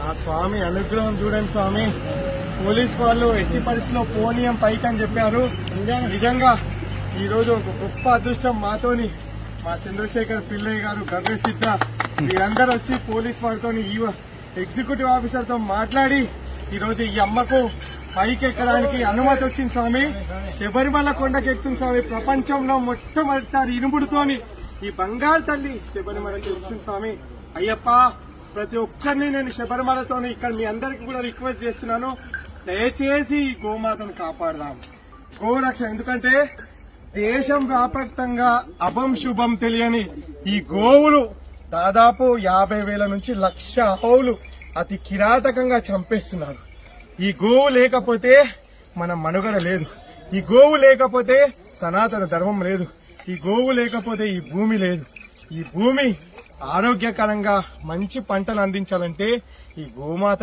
ఆ స్వామి అనుగ్రహం చూడండి స్వామి. పోలీస్ వాళ్ళు ఎట్టి పరిస్థితిలో పోనీయం పైకి అని చెప్పారు. నిజంగా ఈ రోజు ఒక గొప్ప అదృష్టం మాతోని మా చంద్రశేఖర్ పిల్లయ్య గారు, గర్వ సిద్ధ వీరందరూ వచ్చి పోలీస్ వారితో ఎగ్జిక్యూటివ్ ఆఫీసర్ తో మాట్లాడి ఈ రోజు ఈ అమ్మకు పైకి ఎక్కడానికి అనుమతి వచ్చింది స్వామి. శబరిమల కొండకి ఎక్కుతుంది స్వామి. ప్రపంచంలో మొట్టమొదటిసారి ఇనుముడుతోని ఈ బంగారు తల్లి శబరిమలకి ఎక్కుతుంది స్వామి. అయ్యప్ప, ప్రతి ఒక్కరిని నేను శబరిమలతో ఇక్కడ మీ అందరికీ కూడా రిక్వెస్ట్ చేస్తున్నాను, దయచేసి ఈ గోమాతను కాపాడదాం, గోరక్షణ. ఎందుకంటే దేశం వ్యాపకంగా అభం శుభం తెలియని ఈ గోవులు దాదాపు 50,000 నుంచి 1,00,000 ఆవులు అతి కిరాతకంగా చంపేస్తున్నారు. ఈ గోవు లేకపోతే మన మనుగడ లేదు. ఈ గోవు లేకపోతే సనాతన ధర్మం లేదు. ఈ గోవు లేకపోతే ఈ భూమి లేదు. ఈ భూమి ఆరోగ్యకరంగా మంచి పంటలు అందించాలంటే ఈ గోమాత